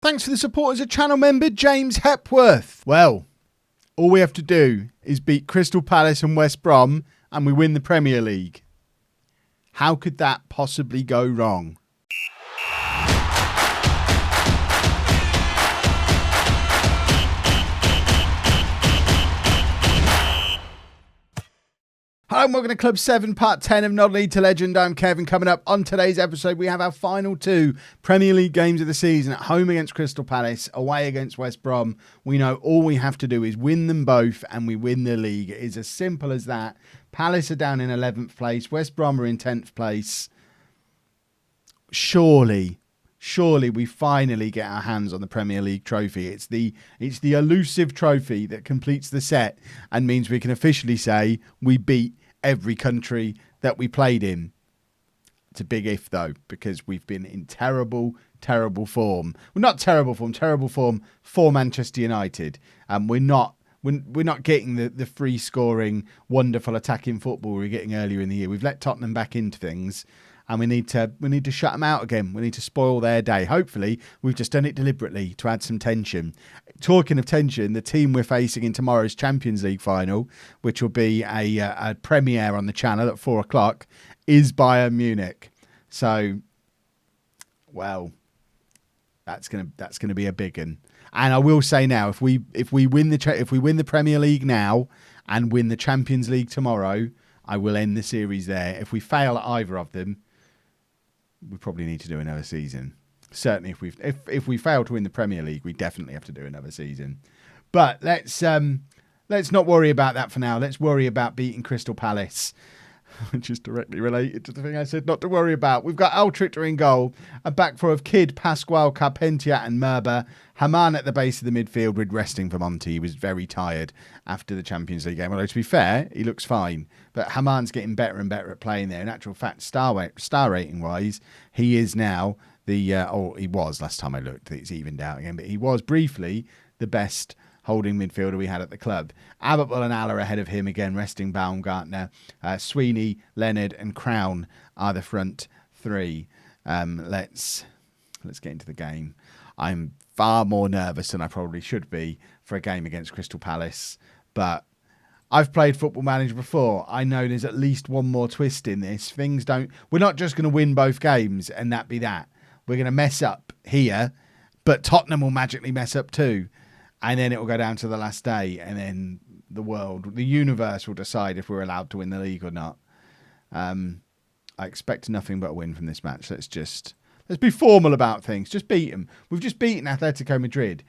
Thanks for the support as a channel member, James Hepworth. Well, all we have to do is beat Crystal Palace and West Brom and we win the Premier League. How could that possibly go wrong? Hello and welcome to Club 7, Part 10 of Not Lead to Legend. I'm Kevin. Coming up on today's episode, we have our final two Premier League games of the season. At home against Crystal Palace, away against West Brom. We know all we have to do is win them both and we win the league. It is as simple as that. Palace are down in 11th place. West Brom are in 10th place. Surely we finally get our hands on the Premier League trophy. It's the elusive trophy that completes the set and means we can officially say we beat every country that we played in. It's a big if though, because we've been in terrible form. Well, not terrible form for Manchester United. We're not getting the free scoring, wonderful attacking football we were getting earlier in the year. We've let Tottenham back into things. And we need to shut them out again. We need to spoil their day. Hopefully, we've just done it deliberately to add some tension. Talking of tension, the team we're facing in tomorrow's Champions League final, which will be a premiere on the channel at 4 o'clock, is Bayern Munich. So, well, that's gonna be a big one. And I will say now, if we win the Premier League now and win the Champions League tomorrow, I will end the series there. If we fail at either of them, we probably need to do another season. Certainly, if we fail to win the Premier League, we definitely have to do another season. But let's not worry about that for now. Let's worry about beating Crystal Palace, which is directly related to the thing I said not to worry about. We've got Altrichter in goal, a back four of Kidd, Pasquale, Carpentier and Merber. Haman at the base of the midfield with resting for Monty. He was very tired after the Champions League game. Although, to be fair, he looks fine. But Haman's getting better and better at playing there. In actual fact, star rating-wise, he is now he was last time I looked. It's evened out again. But he was briefly the best holding midfielder we had at the club. Abbotwell and Aller ahead of him again, resting Baumgartner. Sweeney, Leonard and Crowne are the front three. Let's get into the game. I'm far more nervous than I probably should be for a game against Crystal Palace, but I've played Football Manager before. I know there's at least one more twist in this. We're not just going to win both games and that be that. We're going to mess up here, but Tottenham will magically mess up too. And then it will go down to the last day, and then the universe will decide if we're allowed to win the league or not. I expect nothing but a win from this match. Let's be formal about things. Just beat them. We've just beaten Atletico Madrid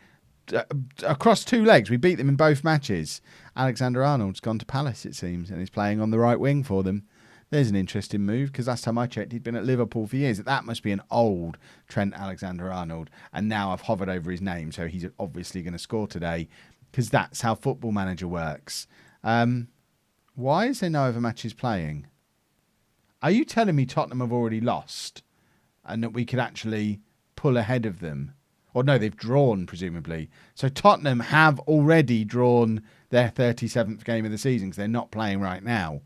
across two legs. We beat them in both matches. Alexander-Arnold's gone to Palace, it seems, and he's playing on the right wing for them. There's an interesting move, because last time I checked, he'd been at Liverpool for years. That must be an old Trent Alexander-Arnold. And now I've hovered over his name, so he's obviously going to score today, because that's how Football Manager works. Why is there no other matches playing? Are you telling me Tottenham have already lost and that we could actually pull ahead of them? Or no, they've drawn, presumably. So Tottenham have already drawn their 37th game of the season because they're not playing right now.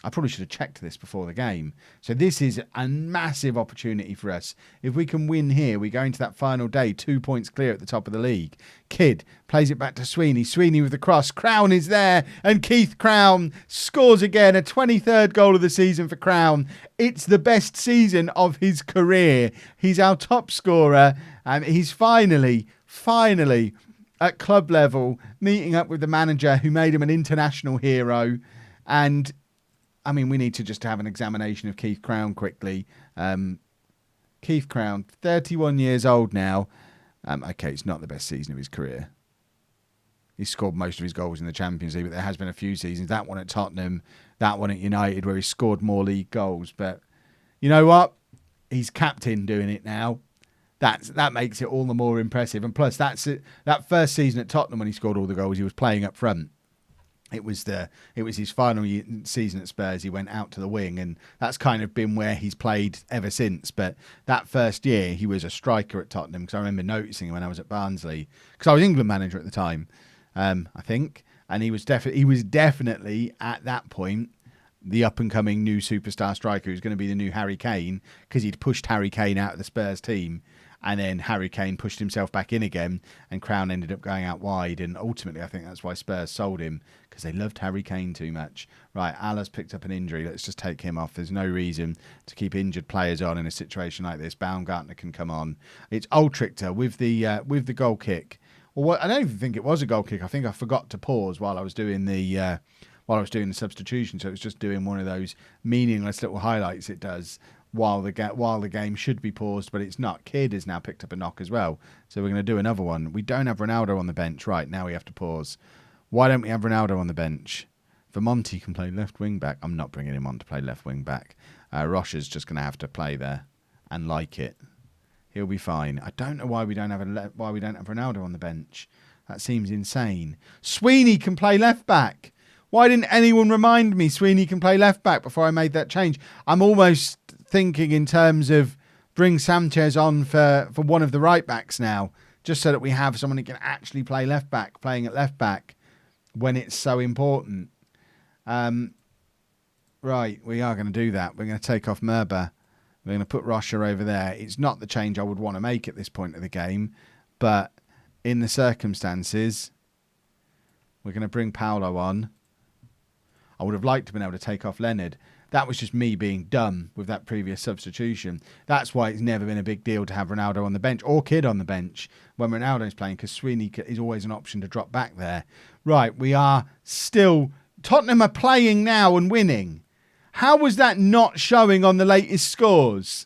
I probably should have checked this before the game. So this is a massive opportunity for us. If we can win here, we go into that final day 2 points clear at the top of the league. Kidd plays it back to Sweeney. Sweeney with the cross. Crowne is there. And Keith Crowne scores again. A 23rd goal of the season for Crowne. It's the best season of his career. He's our top scorer. And he's finally at club level meeting up with the manager who made him an international hero. And I mean, we need to just have an examination of Keith Crowne quickly. Keith Crowne, 31 years old now. Okay, it's not the best season of his career. He's scored most of his goals in the Champions League, but there has been a few seasons. That one at Tottenham, that one at United, where he scored more league goals. But you know what? He's captain doing it now. That makes it all the more impressive. And plus, that first season at Tottenham when he scored all the goals, he was playing up front. It was his final season at Spurs. He went out to the wing, and that's kind of been where he's played ever since. But that first year, he was a striker at Tottenham, because I remember noticing him when I was at Barnsley, because I was England manager at the time, I think, and he was definitely at that point the up-and-coming new superstar striker who's going to be the new Harry Kane, because he'd pushed Harry Kane out of the Spurs team, And then Harry Kane pushed himself back in again, and Crowne ended up going out wide. And ultimately, I think that's why Spurs sold him, because they loved Harry Kane too much. Right, Allah's picked up an injury. Let's just take him off. There's no reason to keep injured players on in a situation like this. Baumgartner can come on. It's Ultrichter with the goal kick. Well, I don't even think it was a goal kick. I think I forgot to pause while I was doing the substitution. So it was just doing one of those meaningless little highlights it does while the game should be paused, but it's not. Kidd has now picked up a knock as well. So we're going to do another one. We don't have Ronaldo on the bench. Right, now we have to pause. Why don't we have Ronaldo on the bench? Vermonti can play left wing back. I'm not bringing him on to play left wing back. Rocha's just going to have to play there and like it. He'll be fine. I don't know why we don't have Ronaldo on the bench. That seems insane. Sweeney can play left back. Why didn't anyone remind me Sweeney can play left back before I made that change? I'm almost thinking in terms of bring Sanchez on for one of the right backs now, just so that we have someone who can actually play left back, playing at left back when it's so important. Right, we are going to do that. We're going to take off Merba. We're going to put Rocha over there. It's not the change I would want to make at this point of the game, but in the circumstances, we're going to bring Paulo on. I would have liked to have been able to take off Leonard. That was just me being dumb with that previous substitution. That's why it's never been a big deal to have Ronaldo on the bench or Kidd on the bench when Ronaldo's playing, because Sweeney is always an option to drop back there. Right, we are still... Tottenham are playing now and winning. How was that not showing on the latest scores?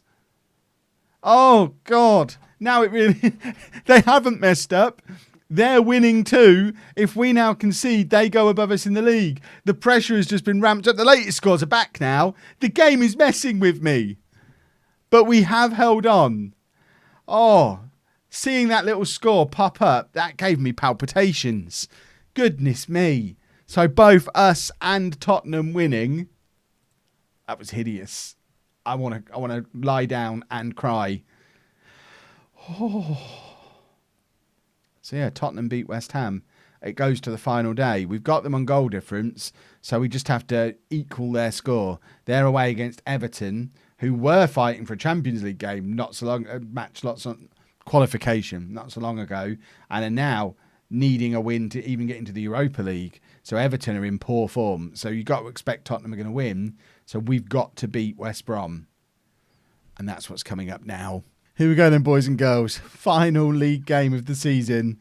Oh, God. Now it really... They haven't messed up. They're winning too. If we now concede, they go above us in the league. The pressure has just been ramped up. The latest scores are back now. The game is messing with me. But we have held on. Oh, seeing that little score pop up, that gave me palpitations. Goodness me. So both us and Tottenham winning. That was hideous. I want to lie down and cry. Oh. So yeah, Tottenham beat West Ham. It goes to the final day. We've got them on goal difference, so we just have to equal their score. They're away against Everton, who were fighting for a Champions League game qualification not so long ago, and are now needing a win to even get into the Europa League. So Everton are in poor form. So you've got to expect Tottenham are going to win. So we've got to beat West Brom. And that's what's coming up now. Here we go then, boys and girls. Final league game of the season.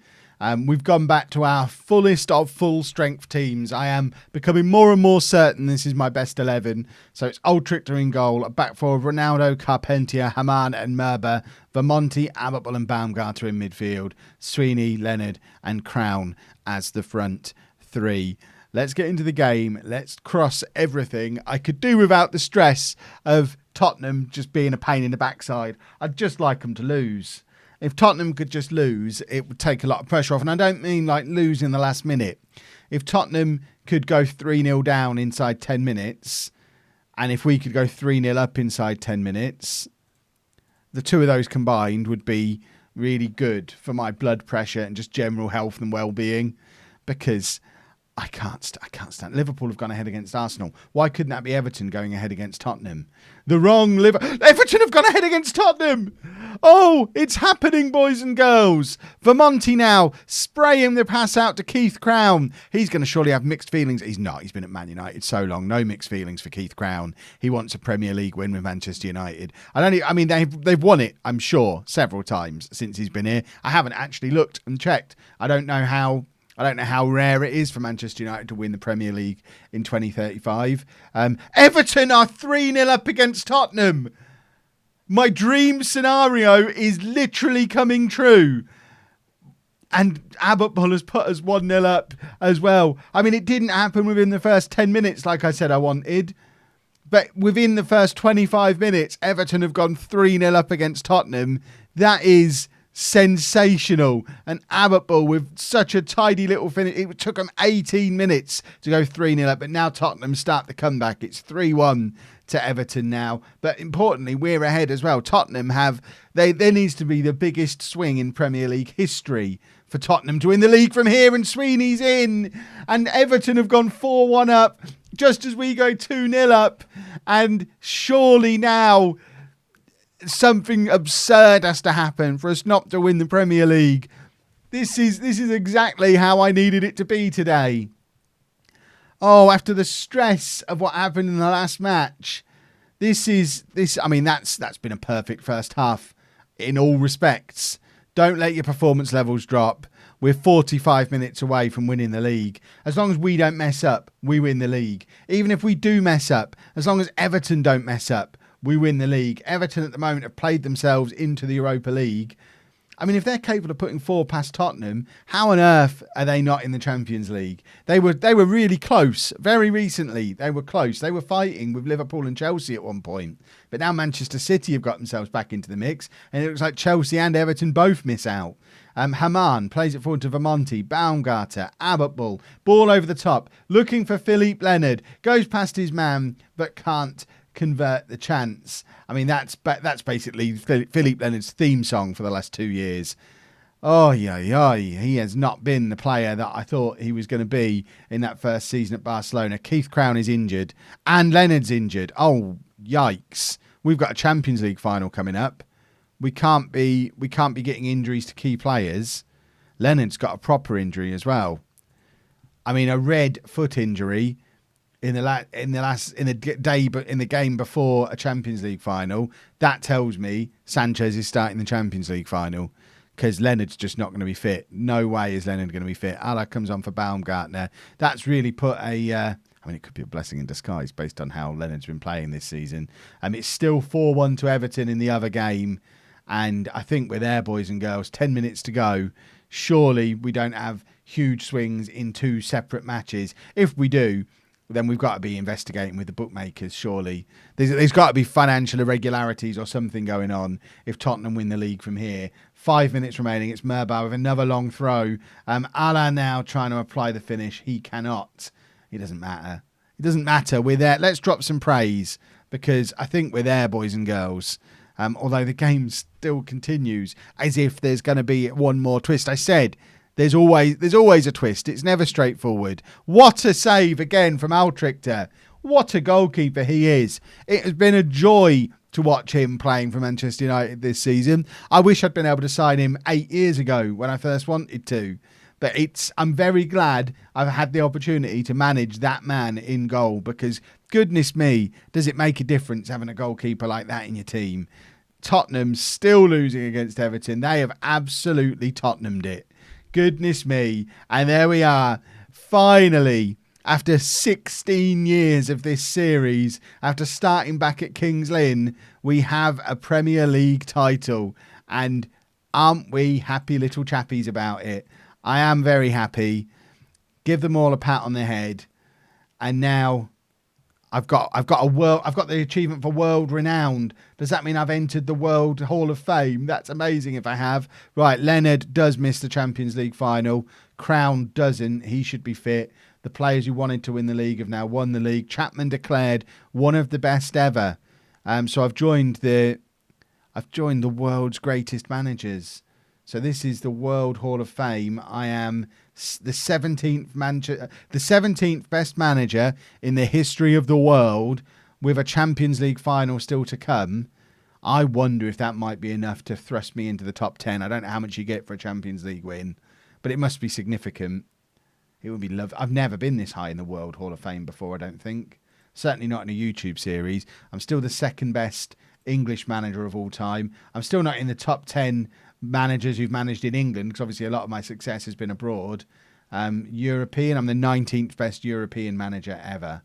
We've gone back to our fullest of full-strength teams. I am becoming more and more certain this is my best 11. So it's Ultrichter in goal, a back four of Ronaldo, Carpentier, Haman and Merba, Vermonti, Abbotball and Baumgartner in midfield, Sweeney, Leonard and Crowne as the front three. Let's get into the game. Let's cross everything. I could do without the stress of Tottenham just being a pain in the backside. I'd just like them to lose. If Tottenham could just lose, it would take a lot of pressure off. And I don't mean like lose in the last minute. If Tottenham could go 3-0 down inside 10 minutes, and if we could go 3-0 up inside 10 minutes, the two of those combined would be really good for my blood pressure and just general health and well-being, because I can't stand. Liverpool have gone ahead against Arsenal. Why couldn't that be Everton going ahead against Tottenham? Everton have gone ahead against Tottenham. Oh, it's happening, boys and girls. Vermonti now spraying the pass out to Keith Crowne. He's going to surely have mixed feelings. He's not. He's been at Man United so long. No mixed feelings for Keith Crowne. He wants a Premier League win with Manchester United. They've won it, I'm sure, several times since he's been here. I haven't actually looked and checked. I don't know how rare it is for Manchester United to win the Premier League in 2035. Everton are 3-0 up against Tottenham. My dream scenario is literally coming true. And Abbotball has put us 1-0 up as well. I mean, it didn't happen within the first 10 minutes like I said I wanted. But within the first 25 minutes, Everton have gone 3-0 up against Tottenham. That is sensational. And Abbotball with such a tidy little finish. It took them 18 minutes to go 3-0 up, but now Tottenham start the comeback. It's 3-1 to Everton now. But importantly, we're ahead as well. Tottenham there needs to be the biggest swing in Premier League history for Tottenham to win the league from here, and Sweeney's in. And Everton have gone 4-1 up just as we go 2-0 up. And surely now something absurd has to happen for us not to win the Premier League. This is exactly how I needed it to be today. Oh, after the stress of what happened in the last match, that's been a perfect first half in all respects. Don't let your performance levels drop. We're 45 minutes away from winning the league. As long as we don't mess up, we win the league. Even if we do mess up, as long as Everton don't mess up, we win the league. Everton at the moment have played themselves into the Europa League. I mean, if they're capable of putting 4 past Tottenham, how on earth are they not in the Champions League? They were really close. Very recently, they were close. They were fighting with Liverpool and Chelsea at one point. But now Manchester City have got themselves back into the mix, and it looks like Chelsea and Everton both miss out. Haman plays it forward to Vermonti, Baumgarter, Abitbol, ball over the top, looking for Philippe Leonard, goes past his man, but can't convert the chance. I mean, that's basically Philippe Leonard's theme song for the last 2 years. Oh, yeah, he has not been the player that I thought he was going to be in that first season at Barcelona. Keith Crowne is injured, and Leonard's injured. Oh, yikes! We've got a Champions League final coming up. We can't be getting injuries to key players. Leonard's got a proper injury as well. I mean, a red foot injury in the game before a Champions League final. That tells me Sanchez is starting the Champions League final, because Leonard's just not going to be fit. No way is Leonard going to be fit. Allah comes on for Baumgartner. That's really put it could be a blessing in disguise based on how Leonard's been playing this season. It's still 4-1 to Everton in the other game. And I think we're there, boys and girls. 10 minutes to go. Surely we don't have huge swings in 2 separate matches. If we do, then we've got to be investigating with the bookmakers, surely. There's got to be financial irregularities or something going on if Tottenham win the league from here. 5 minutes remaining. It's Merbar with another long throw. Allah now trying to apply the finish. He cannot. It doesn't matter. It doesn't matter. We're there. Let's drop some praise, because I think we're there, boys and girls. Although the game still continues as if there's going to be one more twist. I said there's always a twist. It's never straightforward. What a save again from Altrichter. What a goalkeeper he is. It has been a joy to watch him playing for Manchester United this season. I wish I'd been able to sign him 8 years ago when I first wanted to. But I'm very glad I've had the opportunity to manage that man in goal, because goodness me, does it make a difference having a goalkeeper like that in your team. Tottenham still losing against Everton. They have absolutely Tottenhamed it. Goodness me. And there we are. Finally, after 16 years of this series, after starting back at Kings Lynn, we have a Premier League title. And aren't we happy little chappies about it? I am very happy. Give them all a pat on the head. And now I've got the achievement for world renowned. Does that mean I've entered the World Hall of Fame? That's amazing if I have. Right, Leonard does miss the Champions League final. Crowne doesn't. He should be fit. The players who wanted to win the league have now won the league. Chapman declared one of the best ever. So I've joined the world's greatest managers. So this is the World Hall of Fame. I am the 17th best manager in the history of the world, with a Champions League final still to come. I wonder if that might be enough to thrust me into the top 10. I don't know how much you get for a Champions League win, but it must be significant. It would be lovely. I've never been this high in the World Hall of Fame before, I don't think. Certainly not in a YouTube series. I'm still the second best English manager of all time. I'm still not in the top 10 managers who've managed in England, because obviously a lot of my success has been abroad. European, I'm the 19th best European manager ever.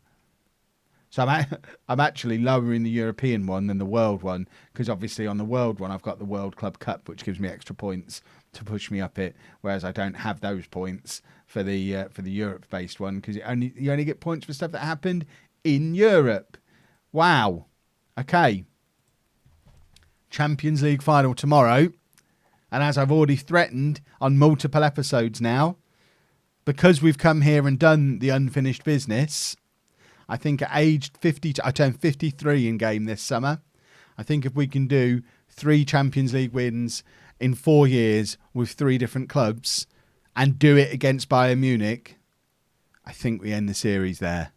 So I'm actually lower in the European one than the world one, because obviously on the world one I've got the World Club Cup, which gives me extra points to push me up it, whereas I don't have those points for the Europe-based one, because you only get points for stuff that happened in Europe. Wow. Okay. Champions League final tomorrow. And as I've already threatened on multiple episodes now, because we've come here and done the unfinished business, I think at age 50, I turned 53 in game this summer. I think if we can do 3 Champions League wins in 4 years with 3 different clubs and do it against Bayern Munich, I think we end the series there.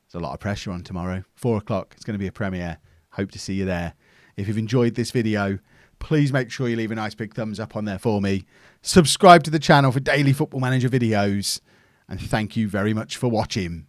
There's a lot of pressure on tomorrow. 4 o'clock, it's going to be a premiere. Hope to see you there. If you've enjoyed this video, please make sure you leave a nice big thumbs up on there for me. Subscribe to the channel for daily Football Manager videos. And thank you very much for watching.